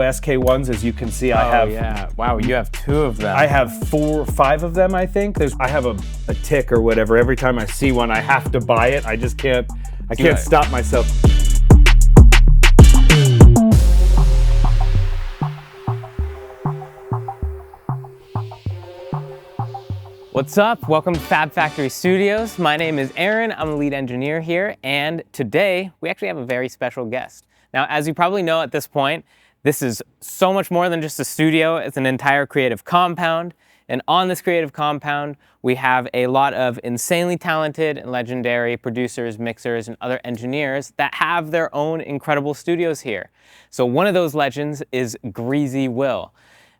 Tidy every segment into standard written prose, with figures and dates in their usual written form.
SK1s, as you can see, I have. Yeah. Wow, you have 2 of them. I have 4 or 5 of them, I think. I have a tick or whatever. Every time I see one, I have to buy it. I just can't. I can't stop myself. What's up? Welcome to Fab Factory Studios. My name is Aaron. I'm the lead engineer here, and today we actually have a very special guest. Now, as you probably know at this point, this is so much more than just a studio. It's an entire creative compound, and on this creative compound, we have a lot of insanely talented and legendary producers, mixers, and other engineers that have their own incredible studios here. So one of those legends is Greazy Will.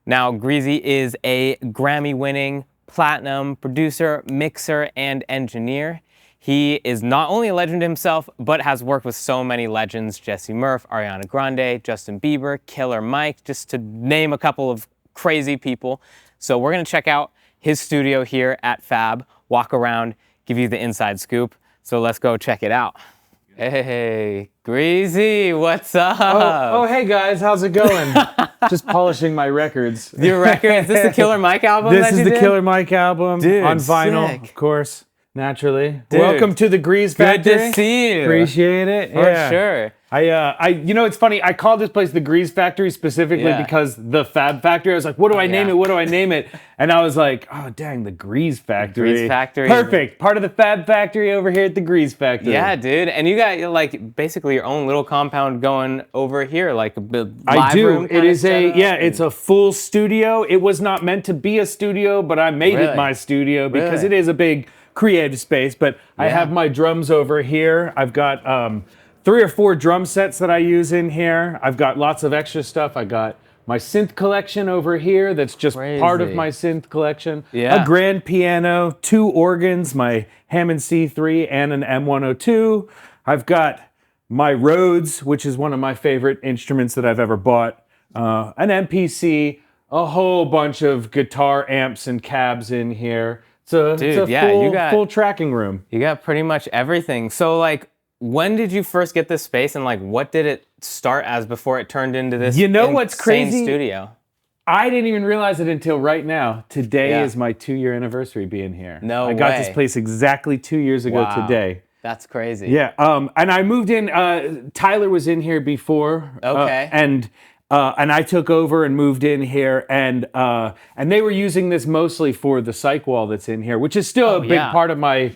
Now, Greazy is a Grammy-winning platinum producer, mixer, and engineer. He is not only a legend himself, but has worked with so many legends: Jesse Murph, Ariana Grande, Justin Bieber, Killer Mike, just to name a couple of crazy people. So we're gonna check out his studio here at Fab, walk around, give you the inside scoop. So let's go check it out. Hey, Greazy, what's up? Oh, hey guys, how's it going? Just polishing my records. Your record? Is this the Killer Mike album? This is the Killer Mike album. Dude, on vinyl, sick. Of course, naturally. Dude, welcome to the Greaze Factory. Good to see you. Appreciate it. For sure. You know, it's funny. I called this place the Greaze Factory specifically because the Fab Factory. I was like, what do I name it? What do I name it? And I was like, oh, dang, the Greaze Factory. Greaze Factory. Perfect. Part of the Fab Factory over here at the Greaze Factory. Yeah, dude. And you got like basically your own little compound going over here, like a live I do. room. It is it's a full studio. It was not meant to be a studio, but I made it my studio because it is a big creative space. But I have my drums over here. I've got 3 or 4 drum sets that I use in here. I've got lots of extra stuff. I got my synth collection over here that's just part of my synth collection. Yeah. A grand piano, 2 organs, my Hammond C3 and an M102. I've got my Rhodes, which is one of my favorite instruments that I've ever bought. An MPC, a whole bunch of guitar amps and cabs in here. It's a full tracking room. You got pretty much everything. So like, when did you first get this space, and like what did it start as before it turned into this what's crazy? Studio? I didn't even realize it until right now. Today is my 2-year anniversary being here. I got this place exactly 2 years ago today. That's crazy. Yeah, and I moved in, Tyler was in here before. Okay. And I took over and moved in here, and they were using this mostly for the psych wall that's in here, which is still a big part of my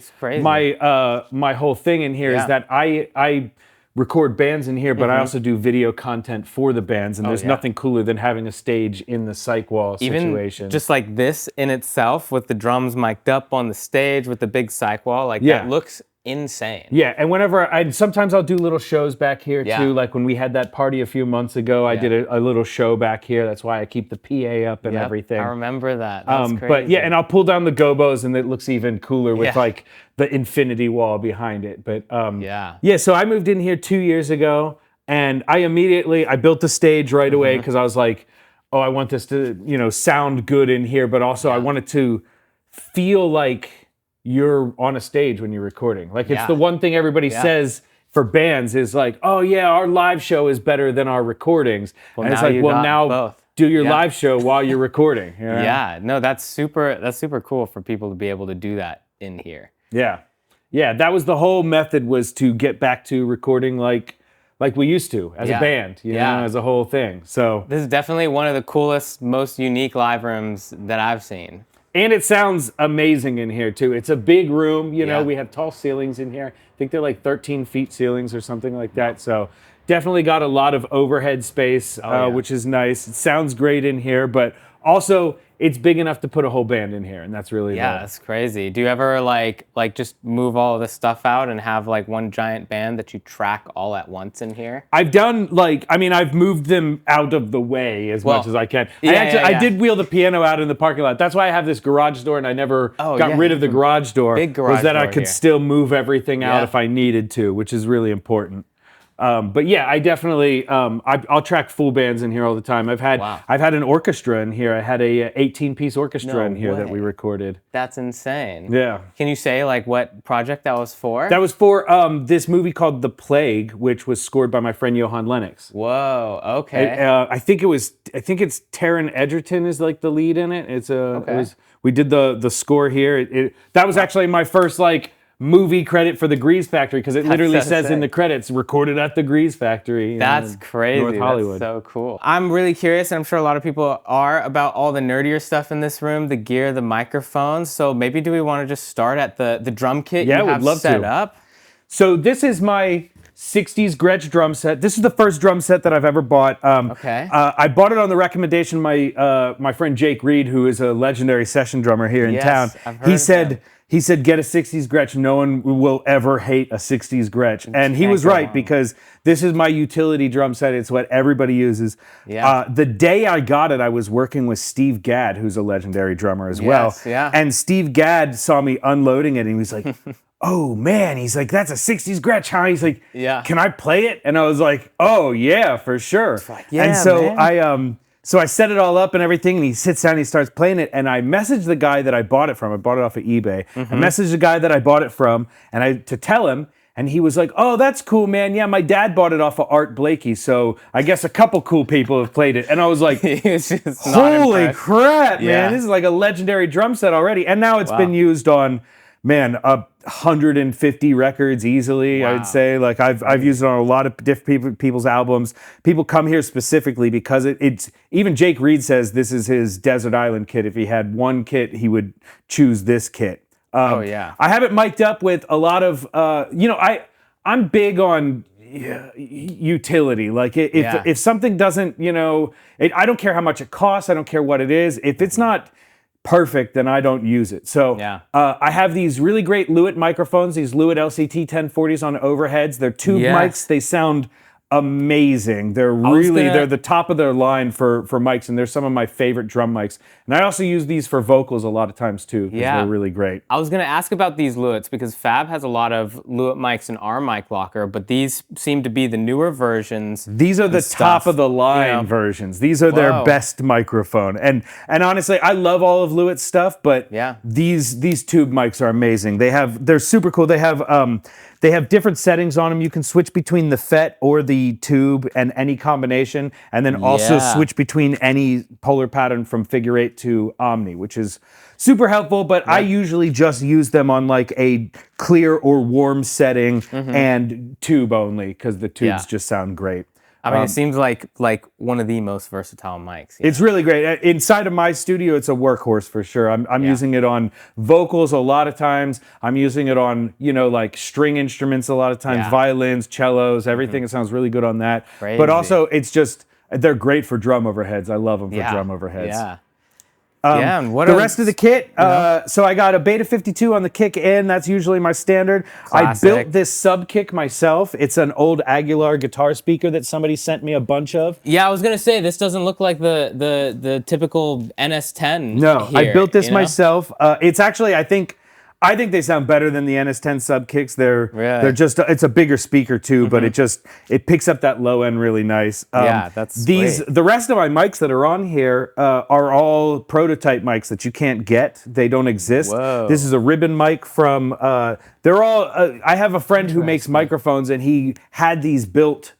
whole thing in here is that I record bands in here, but I also do video content for the bands, and there's nothing cooler than having a stage in the psych wall situation. Even just like this in itself, with the drums mic'd up on the stage with the big psych wall, like that looks insane. Yeah, and sometimes I'll do little shows back here too. Like when we had that party a few months ago, I did a little show back here. That's why I keep the PA up and everything. I remember that. That's crazy. But yeah, and I'll pull down the gobos, and it looks even cooler with like the infinity wall behind it. But so I moved in here 2 years ago, and I built the stage right away because I was like, oh, I want this to sound good in here, but also I want it to feel like you're on a stage when you're recording. Like it's the one thing everybody says for bands is like, oh yeah, our live show is better than our recordings. Well, and it's like, well, now both. Do your live show while you're recording. You know? Yeah, no, that's super cool for people to be able to do that in here. Yeah. Yeah, that was the whole method, was to get back to recording like we used to as a band, you know, as a whole thing. So this is definitely one of the coolest, most unique live rooms that I've seen. And it sounds amazing in here too. It's a big room, you know, we have tall ceilings in here. I think they're like 13 feet ceilings or something like that. So definitely got a lot of overhead space, which is nice. It sounds great in here, but also it's big enough to put a whole band in here, and that's really that's crazy. Do you ever like just move all of this stuff out and have like one giant band that you track all at once in here? I've done I've moved them out of the way as much as I can. I did wheel the piano out in the parking lot. That's why I have this garage door, and I never got rid of the garage door. Big garage was that door I could here. still move everything out if I needed to, which is really important. But yeah, I definitely I'll track full bands in here all the time. I've had an orchestra in here. I had a 18-piece orchestra in here that we recorded. That's insane. Yeah. Can you say like what project that was for? That was for this movie called The Plague, which was scored by my friend Johan Lennox. Whoa. Okay. I think it's Taron Egerton is like the lead in it. We did the score here. That was actually my first like movie credit for the Greaze Factory, because it literally says in the credits, recorded at the Greaze Factory. That's crazy. North Hollywood. That's so cool. I'm really curious, and I'm sure a lot of people are, about all the nerdier stuff in this room, the gear, the microphones. So maybe do we want to just start at the drum kit you have set up? So this is my 60s Gretsch drum set. This is the first drum set that I've ever bought. I bought it on the recommendation of my friend Jake Reed, who is a legendary session drummer here in town. He said, get a 60s Gretsch. No one will ever hate a 60s Gretsch. And he was right, because this is my utility drum set. It's what everybody uses. The day I got it, I was working with Steve Gadd, who's a legendary drummer as well. And Steve Gadd saw me unloading it, and he was like, oh man, he's like, that's a 60s Gretsch, huh? He's like, can I play it? And I was like, oh yeah, for sure. And so so I set it all up and everything, and he sits down and he starts playing it, and I messaged the guy that I bought it from. I bought it off of eBay. I messaged the guy that I bought it from, and to tell him, and he was like, oh, that's cool, man. Yeah, my dad bought it off of Art Blakey, so I guess a couple cool people have played it. And I was like, holy crap, man. This is like a legendary drum set already. And now it's been used on, man, 150 records easily, I would say. Like I've used it on a lot of different people's albums. People come here specifically because it's, even Jake Reed says this is his desert island kit. If he had one kit, he would choose this kit. I have it mic'd up with a lot of, I'm big on utility. Like if something doesn't, I don't care how much it costs. I don't care what it is. If it's not perfect, then I don't use it. So I have these really great Lewitt microphones, these Lewitt LCT 1040s on overheads. They're tube mics. They sound amazing. They're they're the top of their line for mics, and they're some of my favorite drum mics. And I also use these for vocals a lot of times too, because they're really great. I was gonna ask about these Lewitts, because Fab has a lot of Lewitt mics in our mic locker, but these seem to be the newer versions. These are the top of the line versions. These are their best microphone. And honestly, I love all of Lewitt's stuff, but these tube mics are amazing. They're super cool. They have different settings on them. You can switch between the FET or the tube and any combination, and then also switch between any polar pattern from figure 8 to Omni, which is super helpful, but I usually just use them on like a clear or warm setting and tube only, because the tubes just sound great. I mean, it seems like one of the most versatile mics. It's really great. Inside of my studio, it's a workhorse for sure. I'm using it on vocals a lot of times. I'm using it on, like string instruments a lot of times, violins, cellos, everything. It sounds really good on that. Crazy. But also, they're great for drum overheads. I love them for drum overheads. And what the rest of the kit, so I got a Beta 52 on the kick in. That's usually my standard. Classic. I built this sub kick myself. It's an old Aguilar guitar speaker that somebody sent me a bunch of. Yeah, I was gonna say, this doesn't look like the typical NS10. No, here, I built this myself. It's actually, I think they sound better than the NS10 sub kicks. They're just, it's a bigger speaker too, but it picks up that low end really nice. That's great. The rest of my mics that are on here are all prototype mics that you can't get. They don't exist. Whoa. This is a ribbon mic from, they're all, I have a friend who makes microphones, and he had these built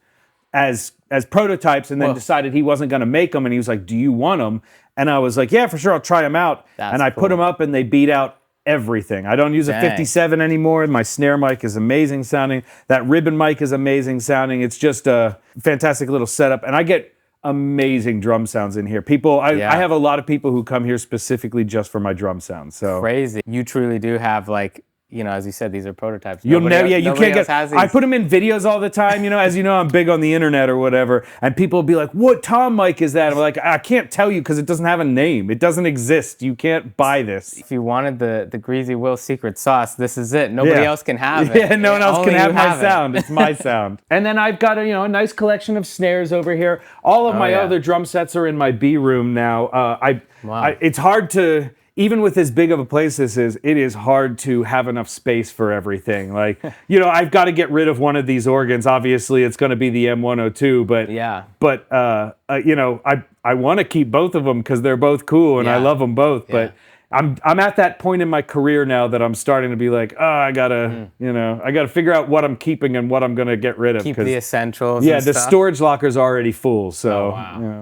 as prototypes, and then decided he wasn't gonna make them, and he was like, do you want them? And I was like, yeah, for sure, I'll try them out. And I put them up, and they beat out everything. I don't use a 57 anymore. My snare mic is amazing sounding. That ribbon mic is amazing sounding. It's just a fantastic little setup, and I get amazing drum sounds in here. I have a lot of people who come here specifically just for my drum sounds. So crazy. You truly do have, like, as you said, these are prototypes. You can't get. I put them in videos all the time. As you know, I'm big on the internet or whatever, and people will be like, "What tom mic is that?" I'm like, "I can't tell you because it doesn't have a name. It doesn't exist. You can't buy this." If you wanted the Greazy Will secret sauce, this is it. Nobody else can have it. Yeah, no one else can have my sound. It's my sound. And then I've got a nice collection of snares over here. All of my other drum sets are in my B room now. It's hard to. even with as big of a place this is, it is hard to have enough space for everything. Like, I've got to get rid of one of these organs. Obviously, it's going to be the M102, but I want to keep both of them because they're both cool and I love them both. But I'm at that point in my career now that I'm starting to be like, I gotta figure out what I'm keeping and what I'm gonna get rid of. Keep the essentials. Yeah, and the stuff. storage locker's already full. So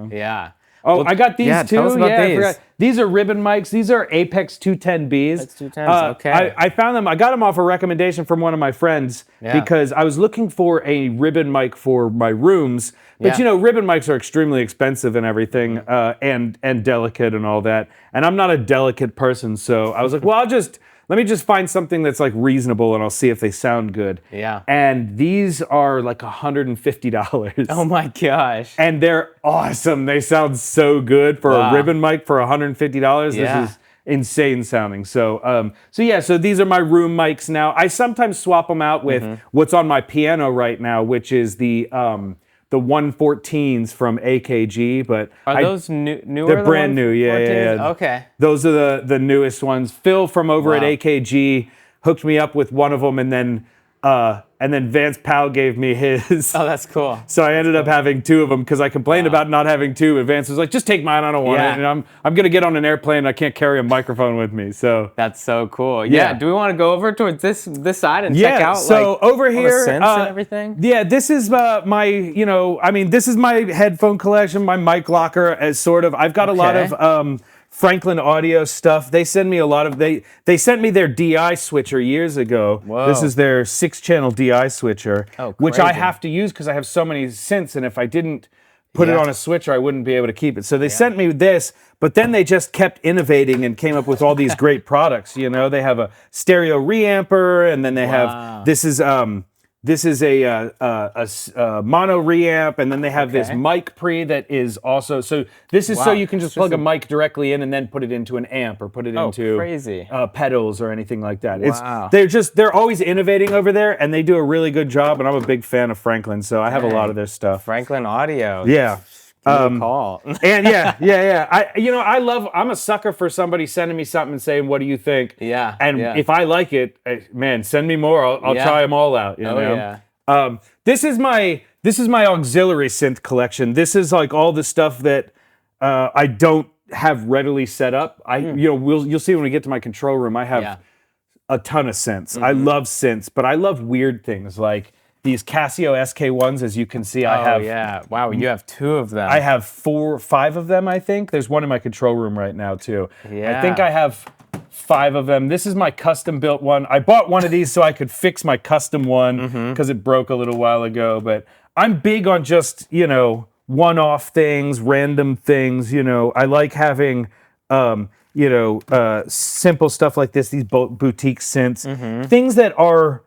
yeah. Oh, well, I got these too. Tell us about these. I forgot. These are ribbon mics. These are Apex 210Bs. That's 210s. Okay. I found them. I got them off a recommendation from one of my friends because I was looking for a ribbon mic for my rooms. But ribbon mics are extremely expensive and everything, and delicate and all that. And I'm not a delicate person, so I was like, well, let me just find something that's like reasonable and I'll see if they sound good. Yeah. And these are like $150. Oh my gosh. And they're awesome. They sound so good for a ribbon mic for $150. Yeah. This is insane sounding. So these are my room mics now. I sometimes swap them out with what's on my piano right now, which is the 114s from AKG, but are those newer? They're brand new, yeah. Okay. Those are the newest ones. Phil from over at AKG hooked me up with one of them, and then Vance Powell gave me his. Oh, that's cool. So I ended up having two of them because I complained about not having two, and Vance was like, "Just take mine. I don't want it." And I'm gonna get on an airplane. And I can't carry a microphone with me, so that's so cool. Yeah. Do we want to go over towards this side and check out? So over here, synths and everything. Yeah, this is my this is my headphone collection, my mic locker as sort of. I've got a lot of Franklin Audio stuff. They send me a lot of they sent me their DI switcher years ago. Whoa. This is their 6-channel DI switcher, which I crazy. have to use because I have so many synths, and if I didn't put it on a switcher, I wouldn't be able to keep it. So they sent me this, but then they just kept innovating and came up with all these great products. They have a stereo reamper, and then they have this is a mono reamp, and then they have this mic pre that is also, so this is so you can just plug a mic directly in and then put it into an amp or put it into pedals or anything like that. They're always innovating over there, and they do a really good job, and I'm a big fan of Franklin, so I have a lot of their stuff. Franklin Audio. Yeah. Call. And I'm a sucker for somebody sending me something and saying, "What do you think?" Yeah. And if I like it, man, send me more. I'll try them all out. This is my auxiliary synth collection. This is like all the stuff that I don't have readily set up. You'll see when we get to my control room. I have a ton of synths. I love synths, but I love weird things like these Casio SK1s, as you can see, I have. Oh, yeah. Wow, you have 2 of them. I have 5 of them, I think. There's one in my control room right now, too. Yeah. I think I have 5 of them. This is my custom-built one. I bought one of these so I could fix my custom one because it broke a little while ago. But I'm big on just, one-off things, random things. I like having, simple stuff like this, these boutique synths. Things that are...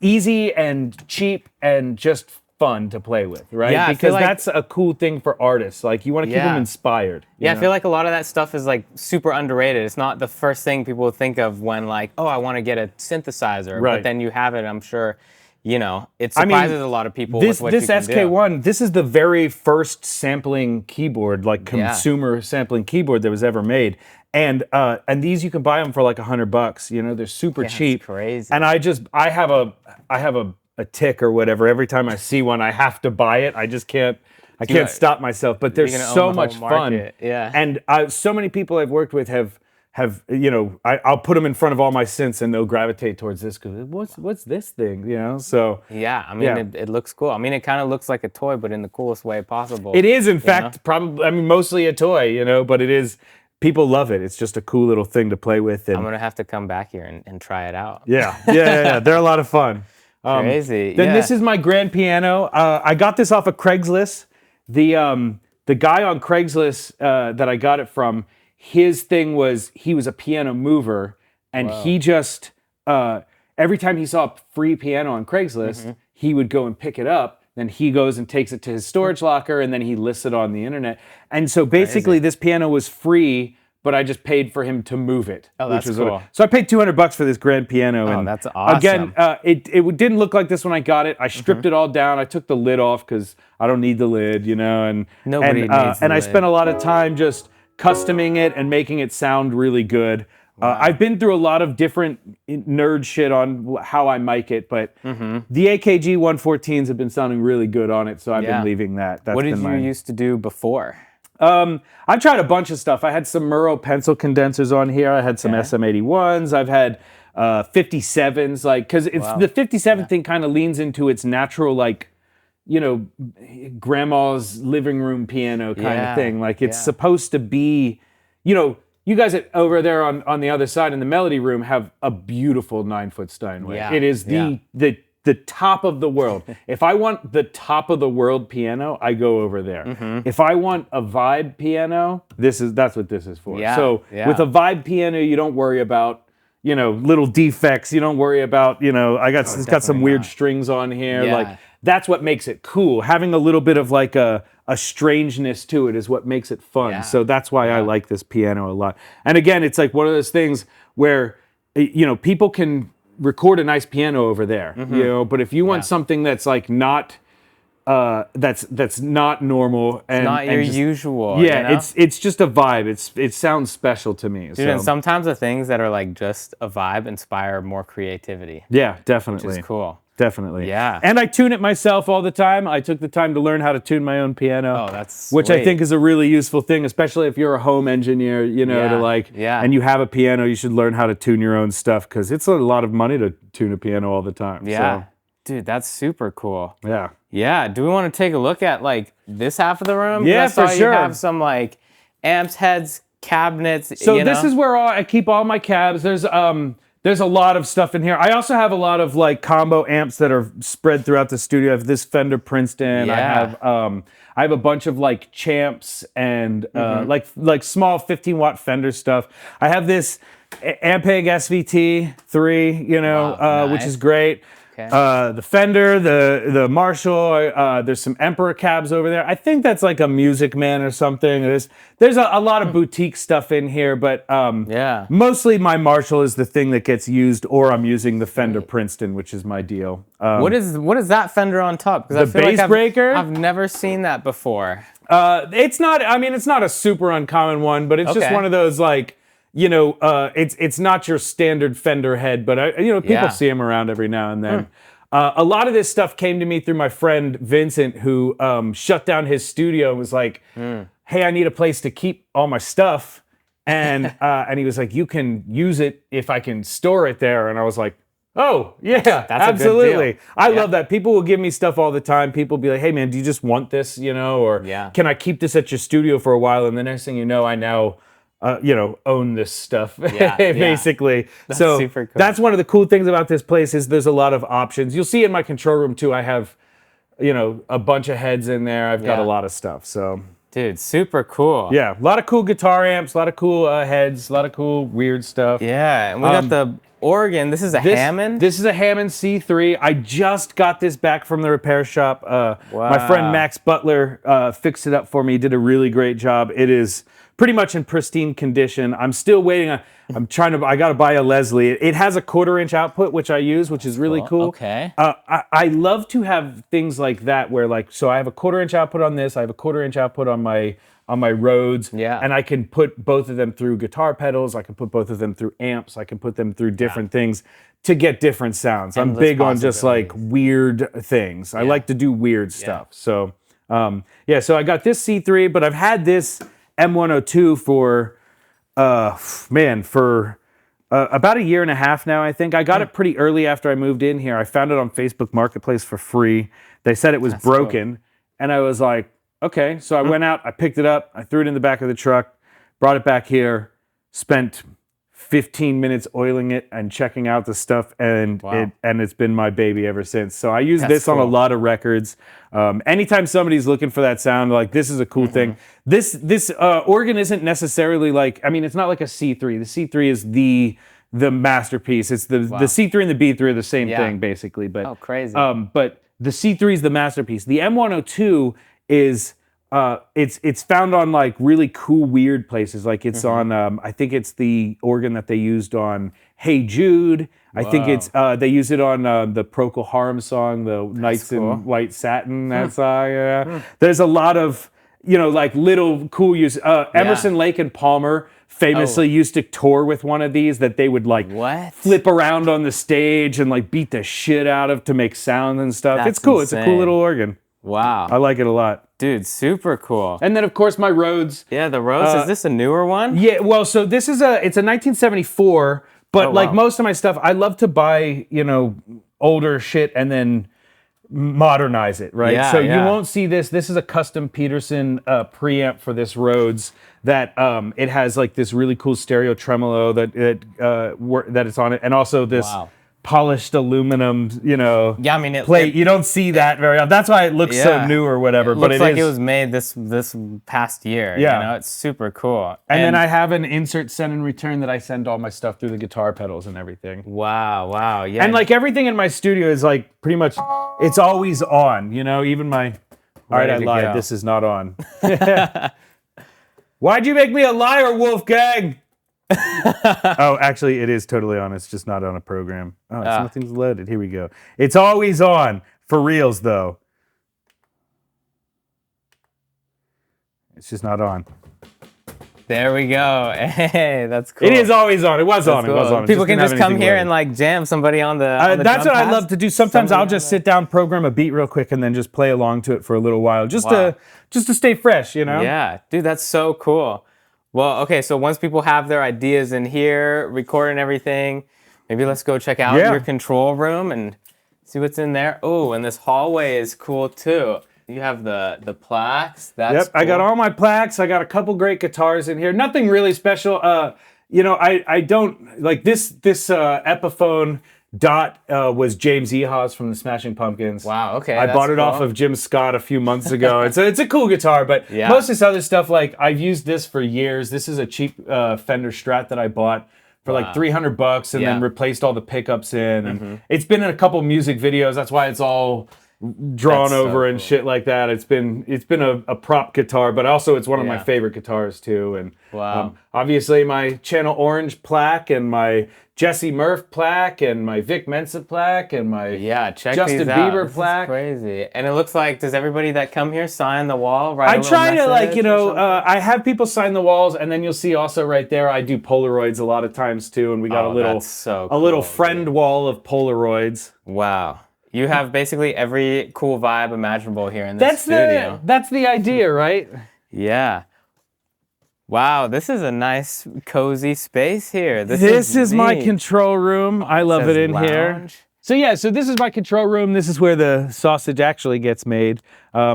easy and cheap and just fun to play with, right? Yeah, because that's a cool thing for artists. Like, you want to keep them inspired. Yeah, I feel like a lot of that stuff is like super underrated. It's not the first thing people think of when like, oh, I want to get a synthesizer. Right. But then you have it, I'm sure, it surprises a lot a lot of people with what you can do. SK1, this is the very first sampling keyboard, like consumer sampling keyboard that was ever made. And these you can buy them for like $100. They're super cheap. That's crazy. And I have a tick or whatever. Every time I see one, I have to buy it. I just can't stop myself. But they're so much fun. Yeah. And so many people I've worked with have I'll put them in front of all my synths and they'll gravitate towards this because what's this thing, So yeah, it looks cool. It kind of looks like a toy, but in the coolest way possible. It is, in fact, probably. Mostly a toy, but it is. People love it. It's just a cool little thing to play with. And I'm gonna have to come back here and try it out. Yeah. They're a lot of fun. Crazy. Then this is my grand piano. I got this off of Craigslist. The guy on Craigslist that I got it from, his thing was he was a piano mover, and he just every time he saw a free piano on Craigslist, he would go and pick it up. Then he goes and takes it to his storage locker, and then he lists it on the internet. And so basically, this piano was free, but I just paid for him to move it. Oh, that's cool. So I paid $200 for this grand piano. Oh, and that's awesome. Again, it didn't look like this when I got it. I stripped it all down. I took the lid off because I don't need the lid, And nobody needs the and I lid. spent a lot of time just customing it and making it sound really good. I've been through a lot of different nerd shit on how I mic it, but the AKG 114s have been sounding really good on it, so I've been leaving that. What did you used to do before? I've tried a bunch of stuff. I had some Murrow pencil condensers on here. I had some SM81s. I've had 57s, like, because it's the 57 thing kind of leans into its natural, like, you know, grandma's living room piano kind of thing. Like, it's supposed to be, you know, you guys over there on the other side in the melody room have a beautiful 9-foot Steinway. Yeah. It is the top of the world. If I want the top of the world piano, I go over there. If I want a vibe piano, that's what this is for. So with a vibe piano, you don't worry about, you know, little defects. You don't worry about, you know, it's got some weird strings on here. Yeah. Like, that's what makes it cool. Having a little bit of like a strangeness to it is what makes it fun. Yeah. So that's why I like this piano a lot. And again, it's like one of those things where, you know, people can record a nice piano over there, you know, but if you want something that's like not, that's not normal and not your just, usual. Yeah, you know? it's just a vibe. It sounds special to me. Dude, and sometimes the things that are like just a vibe inspire more creativity. Yeah, definitely. Which is cool. Definitely. Yeah. And I tune it myself all the time. I took the time to learn how to tune my own piano. Oh, that's which I sweet. think is a really useful thing, especially if you're a home engineer, you know, to like, and you have a piano, you should learn how to tune your own stuff because it's a lot of money to tune a piano all the time. Yeah. So. Dude, that's super cool. Yeah. Yeah. Do we want to take a look at like this half of the room? Yeah, I saw for sure. You have some like amps, heads, cabinets. So you know? this is where I keep all my cabs. There's a lot of stuff in here. I also have a lot of like combo amps that are spread throughout the studio. I have this Fender Princeton. Yeah. I have a bunch of like champs and like small 15-watt Fender stuff. I have this Ampeg SVT 3, you know, Wow, which nice. is great. Okay. The Fender, the Marshall, there's some Emperor cabs over there. I think that's like a Music Man or something. There's a lot of boutique stuff in here, but mostly my Marshall is the thing that gets used, or I'm using the Fender Princeton, which is my deal. What is that Fender on top? Because The bass breaker? I've never seen that before. It's not a super uncommon one, but it's just one of those like, you know, it's not your standard Fender head, but people see them around every now and then. A lot of this stuff came to me through my friend Vincent, who shut down his studio and was like, "Hey, I need a place to keep all my stuff," and he was like, "You can use it if I can store it there," and I was like, "Oh yeah, That's absolutely." a good deal. I love that. People will give me stuff all the time. People be like, "Hey man, do you just want this?" You know, or "Can I keep this at your studio for a while?" And the next thing you know, I now own this stuff, basically. That's so super cool. That's one of the cool things about this place is there's a lot of options. You'll see in my control room too, I have, a bunch of heads in there. I've got a lot of stuff, so. Dude, super cool. Yeah, a lot of cool guitar amps, a lot of cool heads, a lot of cool weird stuff. Yeah, and we got the organ. This is a Hammond? This is a Hammond C3. I just got this back from the repair shop. My friend Max Butler fixed it up for me. He did a really great job. It is pretty much in pristine condition. I'm still waiting. I got to buy a Leslie. It has a 1/4-inch output, which I use, which is really cool. Okay. I love to have things like that where so I have a 1/4-inch output on this. I have a 1/4-inch output on my Rhodes. Yeah. And I can put both of them through guitar pedals. I can put both of them through amps. I can put them through different things to get different sounds. I'm big on just like weird things. I like to do weird stuff. So, so I got this C3, but I've had this M102 for about a year and a half now, I think. I got it pretty early after I moved in here. I found it on Facebook Marketplace for free. They said it was broken. And I was like, okay. So I went out, I picked it up, I threw it in the back of the truck, brought it back here, spent 15 minutes oiling it and checking out the stuff, and it's been my baby ever since. So I use this on a lot of records. Anytime somebody's looking for that sound, like this is a cool thing. This organ isn't necessarily like, it's not like a C3. The C3 is the masterpiece. It's the C3 and the B3 are the same thing basically. But crazy. But the C3 is the masterpiece. The M102 is it's found on like really cool weird places. Like it's on I think it's the organ that they used on Hey Jude. I think it's they use it on the Procol Harum song, the Nights in White Satin, that song. There's a lot of like little cool use. Emerson, Lake and Palmer famously used to tour with one of these that they would like flip around on the stage and like beat the shit out of to make sound and stuff. It's cool. Insane. It's a cool little organ. Wow. I like it a lot. Dude, super cool. And then of course my Rhodes. Yeah, the Rhodes. Is this a newer one? Yeah, well, so it's a 1974, but like most of my stuff, I love to buy, older shit and then modernize it, right? Yeah, so you won't see this. This is a custom Peterson preamp for this Rhodes that it has like this really cool stereo tremolo that it's on it, and also this polished aluminum, Yeah, I mean, plate. You don't see that very often. That's why it looks so new or whatever. But it looks like it was made this past year. Yeah, it's super cool. And then I have an insert send and return that I send all my stuff through the guitar pedals and everything. Wow, yeah. And like everything in my studio is like pretty much, it's always on. Even my. All right, I lied. Go. This is not on. Why'd you make me a liar, Wolfgang? Oh, actually, it is totally on. It's just not on a program. Oh, nothing's loaded. Here we go. It's always on. For reals, though. It's just not on. There we go. Hey, that's cool. It is always on. It was on. Cool. It was on. People can just come here and like jam somebody on the that's what I love to do. Sometimes I'll just sit down, program a beat real quick, and then just play along to it for a little while, just to stay fresh, Yeah, dude, that's so cool. Well, okay, so once people have their ideas in here, recording everything, maybe let's go check out your control room and see what's in there. Oh, and this hallway is cool too. You have the Plaques. That's cool. I got all my Plaques. I got a couple great guitars in here. Nothing really special. I don't like this Epiphone Dot was James Eha's from the Smashing Pumpkins. Wow, okay. I bought it off of Jim Scott a few months ago. It's a cool guitar, but most of this other stuff, like I've used this for years. This is a cheap Fender Strat that I bought for like $300 and then replaced all the pickups in. And it's been in a couple music videos. That's why it's all drawn over and shit like that. It's been a prop guitar, but also it's one of my favorite guitars too. And obviously my Channel Orange plaque and my Jesse Murph plaque and my Vic Mensa plaque and my Justin Bieber plaque. Crazy. And it looks like, does everybody that come here sign the wall? I try to I have people sign the walls, and then you'll see also right there I do Polaroids a lot of times too, and we got a little friend wall of Polaroids. Wow. You have basically every cool vibe imaginable here in this studio. That's the idea, right? Yeah. Wow, this is a nice, cozy space here. This is my control room. I love it in here. So this is my control room. This is where the sausage actually gets made. I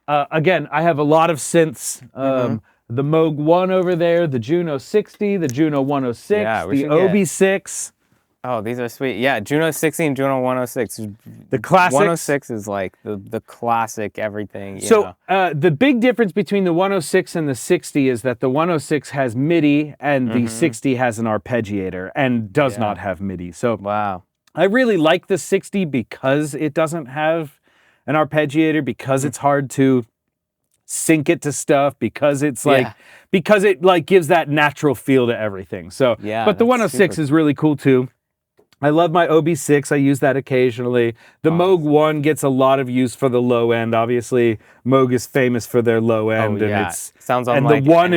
have a lot of synths. The Moog 1 over there, the Juno 60, the Juno 106, the OB6. Oh, these are sweet. Yeah, Juno 60 and Juno 106. The classics. 106 is like the classic everything. The big difference between the 106 and the 60 is that the 106 has MIDI and the 60 has an arpeggiator and does not have MIDI. So I really like the 60 because it doesn't have an arpeggiator, because it's hard to sync it to stuff, because it's because it like gives that natural feel to everything. So but the 106 is really cool too. I love my OB6. I use that occasionally. The Moog 1 gets a lot of use for the low end. Obviously, Moog is famous for their low end, and the 1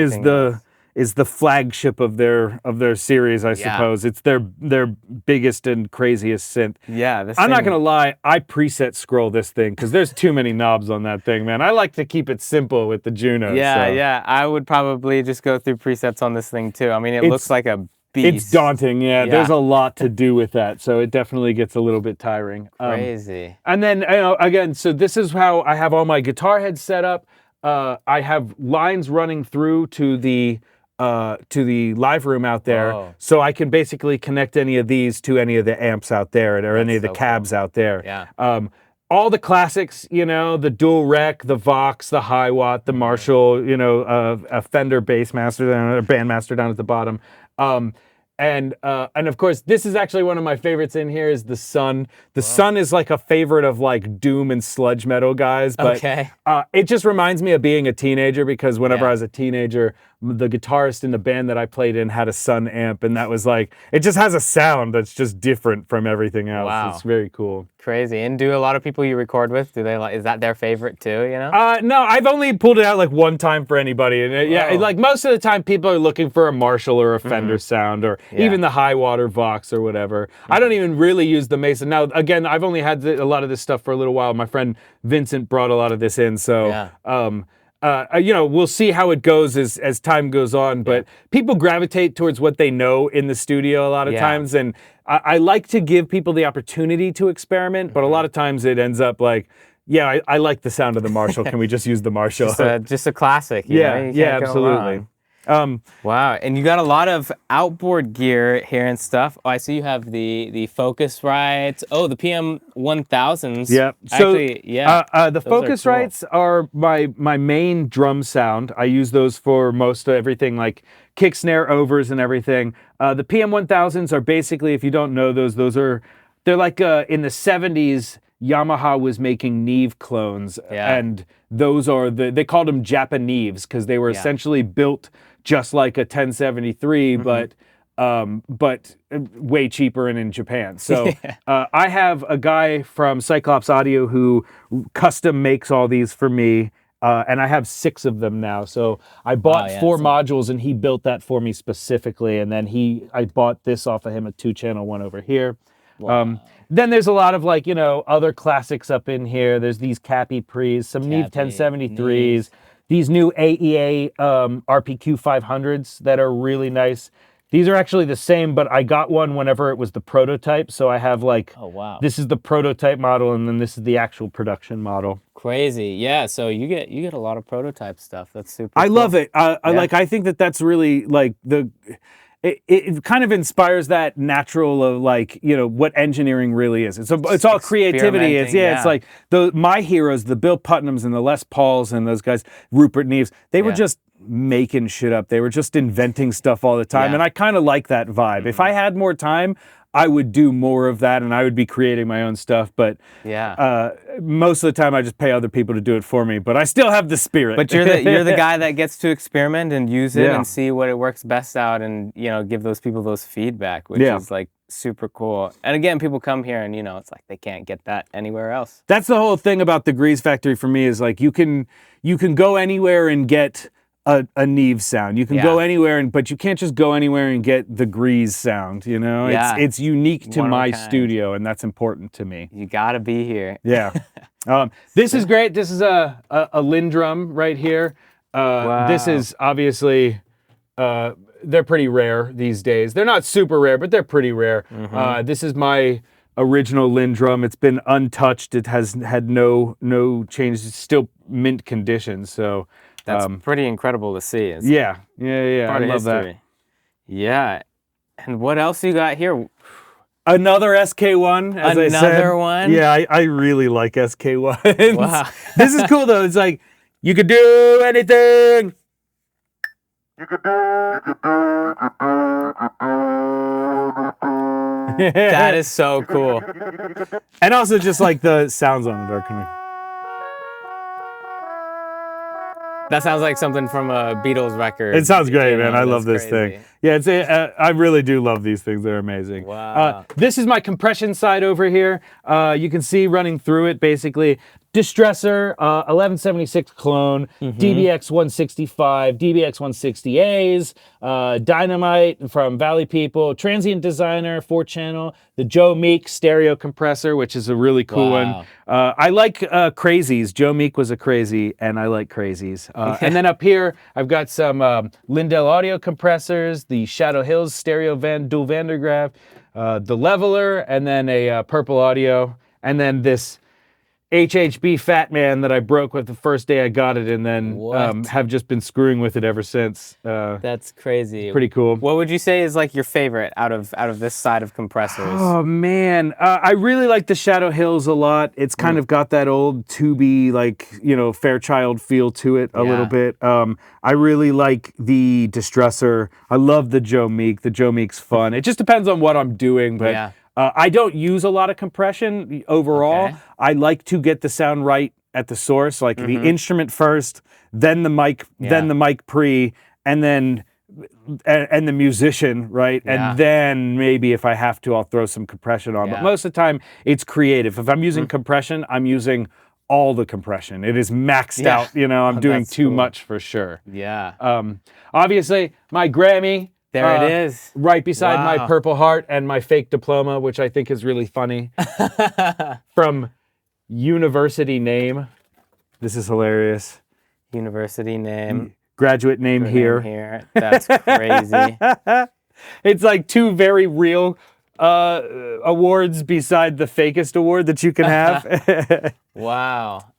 is the flagship of their series, I suppose. It's their biggest and craziest synth. Yeah, I'm not gonna lie, I preset scroll this thing because there's too many knobs on that thing, man. I like to keep it simple with the Juno. Yeah. I would probably just go through presets on this thing too. I mean, it looks like a beast. It's daunting, There's a lot to do with that, so it definitely gets a little bit tiring. Crazy. And then, again, so this is how I have all my guitar heads set up. I have lines running through to the live room out there, so I can basically connect any of these to any of the amps out there or any of the cabs out there. Yeah. All the classics, the dual rec, the Vox, the Hiwatt, the Marshall, a Fender Bassmaster, a Bandmaster down at the bottom. And of course, this is actually one of my favorites in here is the Sun. The Sun is like a favorite of like doom and sludge metal guys, but it just reminds me of being a teenager because whenever I was a teenager, the guitarist in the band that I played in had a Sun amp, and that was like, it just has a sound that's just different from everything else. Wow. It's very cool. Crazy. And do a lot of people you record with, is that their favorite too, you know? No, I've only pulled it out like one time for anybody. And like most of the time people are looking for a Marshall or a Fender sound, or even the high water Vox or whatever. I don't even really use the Mason. Now, again, I've only had a lot of this stuff for a little while. My friend Vincent brought a lot of this in, so we'll see how it goes as time goes on, but people gravitate towards what they know in the studio a lot of times, and I like to give people the opportunity to experiment, but a lot of times it ends up like, I like the sound of the Marshall. Can we just use the Marshall? Just a classic. You know? Absolutely. Wow, and you got a lot of outboard gear here and stuff. Oh, I see you have the Focusrites. Oh, the PM1000s. Yeah. So the Focusrites are cool. are my main drum sound. I use those for most of everything, like kick, snare, overs, and everything. The PM1000s are basically, if you don't know they're like in the 70s. Yamaha was making Neve clones, and those are they called them Japaneves because they were essentially built just like a 1073, but way cheaper and in Japan. So I have a guy from Cyclops Audio who custom makes all these for me, and I have 6 of them now. So I bought 4 modules, and he built that for me specifically, and then I bought this off of him, a 2-channel one over here. Wow. Then there's a lot of like, other classics up in here. There's these Cappy Pre's, some Neve 1073s, these new AEA RPQ 500s that are really nice. These are actually the same, but I got one whenever it was the prototype. So I have like, this is the prototype model, and then this is the actual production model. Crazy. Yeah, so you get a lot of prototype stuff. That's super I cool. love it. I think that's really like it kind of inspires that natural of like, what engineering really is. It's all creativity. It's like my heroes, the Bill Putnams and the Les Pauls and those guys, Rupert Neves, they were just making shit up. They were just inventing stuff all the time. And I kind of like that vibe. If I had more time, I would do more of that, and I would be creating my own stuff. But most of the time, I just pay other people to do it for me. But I still have the spirit. But you're the guy that gets to experiment and use it and see what it works best out, and give those people those feedback, which is like super cool. And again, people come here and it's like they can't get that anywhere else. That's the whole thing about the Greaze Factory for me, is like you can go anywhere and get a Neve sound. You can go anywhere, but you can't just go anywhere and get the Greaze sound, It's unique to my studio, and that's important to me. You gotta be here. Yeah. This is great. This is a Lindrum right here. This is obviously, they're pretty rare these days. They're not super rare, but they're pretty rare. This is my original Lindrum. It's been untouched. It has had no changes. It's still mint condition, so... That's pretty incredible to see. I love that. Yeah. And what else you got here? Another SK1, as I said. Another one? Yeah, I really like SK1s. Wow. This is cool, though. It's like, you could do anything. That is so cool. And also just like the sounds on it are kind of... That sounds like something from a Beatles record. It sounds great, man. I love this thing. Yeah, I really do love these things. They're amazing. Wow. This is my compression side over here. You can see running through it, basically. Distressor, 1176 clone, DBX 165, DBX 160As, Dynamite from Valley People, Transient Designer, 4-channel, the Joe Meek stereo compressor, which is a really cool one. I like crazies. Joe Meek was a crazy, and I like crazies. And then up here, I've got some Lindell audio compressors, the Shadow Hills stereo dual Vandergraaf, the Leveler, and then a Purple Audio, and then this HHB Fat Man that I broke with the first day I got it, and then have just been screwing with it ever since. That's crazy. Pretty cool. What would you say is like your favorite out of this side of compressors? Oh man, I really like the Shadow Hills a lot. It's kind of got that old tubey, like Fairchild feel to it a little bit. I really like the Distressor. I love the Joe Meek. The Joe Meek's fun. It just depends on what I'm doing, but. I don't use a lot of compression overall. Okay. I like to get the sound right at the source, like the instrument first, then the mic, then the mic pre, and then and the musician, right? Yeah. And then maybe if I have to, I'll throw some compression on. But most of the time, it's creative. If I'm using compression, I'm using all the compression. It is maxed out. You know, I'm doing too much for sure. Yeah. Obviously, my Grammy. There it is. Right beside my Purple Heart and my fake diploma, which I think is really funny. From University Name. This is hilarious. University Name. Graduate name here. That's crazy. It's like two very real awards beside the fakest award that you can have. Wow.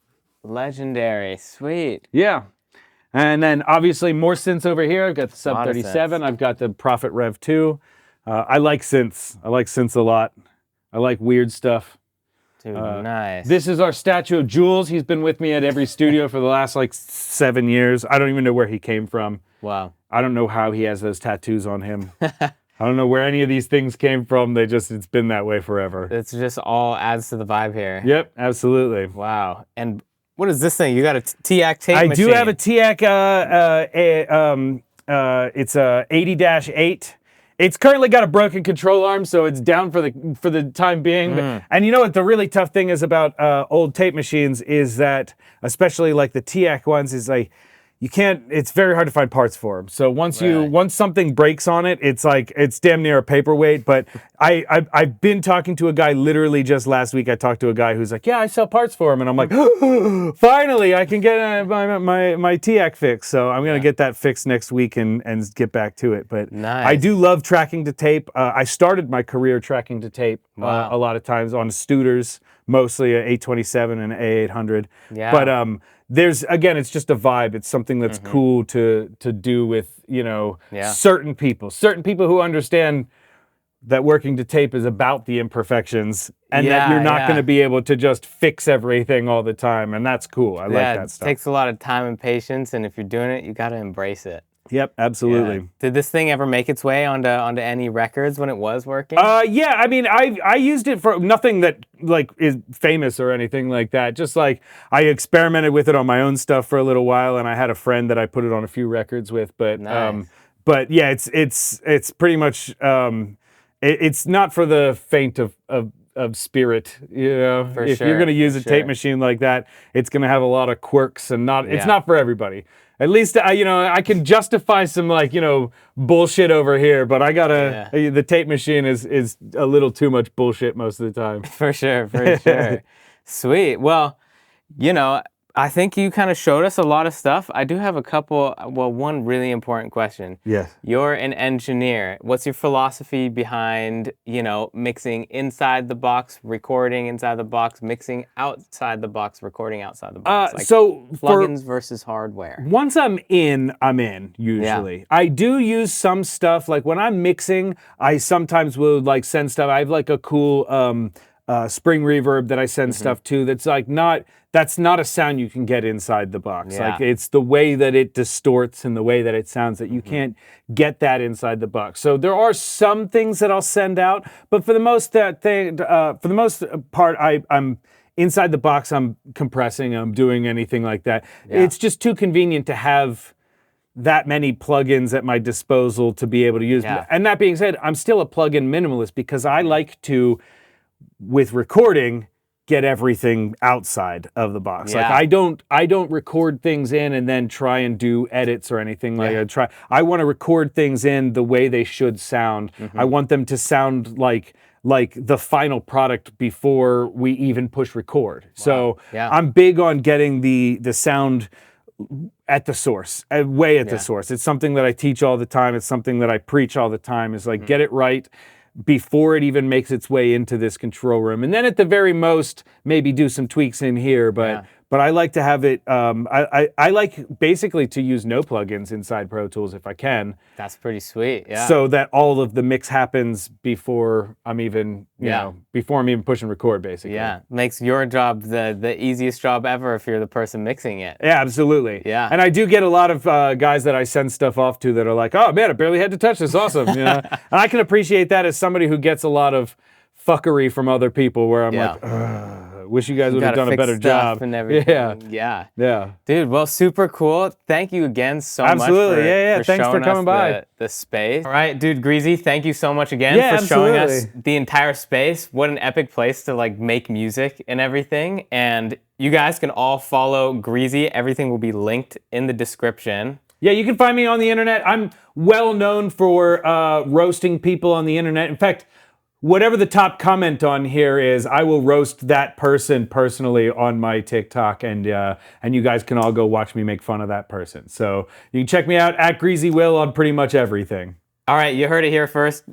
Legendary. Sweet. Yeah. And then obviously more synths over here. I've got the Sub 37. I've got the Prophet Rev 2. I like synths. I like synths a lot. I like weird stuff. Dude, nice. This is our statue of Jules. He's been with me at every studio for the last like 7 years. I don't even know where he came from. Wow. I don't know how he has those tattoos on him. I don't know where any of these things came from. It's been that way forever. It's just all adds to the vibe here. Yep, absolutely. Wow. And what is this thing? You got a TAC tape machine. I do have a TAC. It's a 80-8. It's currently got a broken control arm, so it's down for the time being. And you know what the really tough thing is about old tape machines is that, especially like the TAC ones, is like you can't. It's very hard to find parts for them. So once something breaks on it, it's damn near a paperweight. But I've been talking to a guy literally just last week. I talked to a guy who's like, yeah, I sell parts for him, and I'm like, finally, I can get my TAC fixed. So I'm gonna get that fixed next week and get back to it. But nice. I do love tracking to tape. I started my career tracking to tape a lot of times on Studers, mostly a 827 and a A800. Yeah. But it's just a vibe. It's something that's cool to do with, certain people who understand that working to tape is about the imperfections and that you're not going to be able to just fix everything all the time. And that's cool. I like that stuff. It takes a lot of time and patience. And if you're doing it, you got to embrace it. Yep, absolutely. Yeah. Did this thing ever make its way onto any records when it was working? Yeah, I mean, I used it for nothing that like is famous or anything like that. Just like I experimented with it on my own stuff for a little while, and I had a friend that I put it on a few records with. But nice. But yeah, it's pretty much it's not for the faint of spirit, if you're going to use a tape machine like that, it's going to have a lot of quirks and it's not for everybody. At least I can justify some bullshit over here, but the tape machine is a little too much bullshit most of the time. For sure. Sweet. Well, I think you kind of showed us a lot of stuff. I do have one really important question. Yes. You're an engineer. What's your philosophy behind, mixing inside the box, recording inside the box, mixing outside the box, recording outside the box? So plugins versus hardware. Once I'm in usually. Yeah. I do use some stuff, like when I'm mixing, I sometimes will like send stuff. I have like a cool spring reverb that I send stuff to that's not a sound you can get inside the box. Yeah. Like it's the way that it distorts and the way that it sounds that you can't get that inside the box. So there are some things that I'll send out, but for the most part, I'm inside the box. I'm compressing. I'm doing anything like that. Yeah. It's just too convenient to have that many plugins at my disposal to be able to use. Yeah. And that being said, I'm still a plugin minimalist because I like to, with recording, get everything outside of the box. Yeah. Like I don't record things in and then try and do edits or anything like that. I want to record things in the way they should sound. I want them to sound like the final product before we even push record. Wow. So I'm big on getting the sound at the source, way at the source. It's something that I teach all the time. It's something that I preach all the time. Is like get it right before it even makes its way into this control room. And then at the very most, maybe do some tweaks in here. But I like to have it, I like basically to use no plugins inside Pro Tools if I can. That's pretty sweet, yeah. So that all of the mix happens before I'm even, before I'm even pushing record, basically. Yeah, makes your job the easiest job ever if you're the person mixing it. Yeah, absolutely. Yeah. And I do get a lot of guys that I send stuff off to that are like, oh man, I barely had to touch this, awesome. And I can appreciate that as somebody who gets a lot of fuckery from other people where I'm like, Wish you guys would have done a better job. And everything. Yeah. Dude, well, super cool. Thank you again so much for Thanks for coming by. The space. All right, dude, Greazy, thank you so much again for showing us the entire space. What an epic place to like make music and everything. And you guys can all follow Greazy. Everything will be linked in the description. Yeah, you can find me on the internet. I'm well known for roasting people on the internet. In fact, whatever the top comment on here is, I will roast that person personally on my TikTok, and you guys can all go watch me make fun of that person. So you can check me out at Greazy Will on pretty much everything. All right, you heard it here first.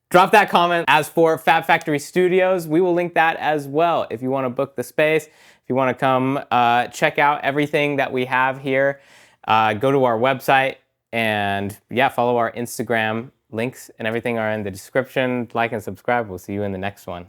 Drop that comment. As for Fab Factory Studios, we will link that as well. If you want to book the space, if you want to come check out everything that we have here, go to our website and follow our Instagram. Links and everything are in the description. Like and subscribe. We'll see you in the next one.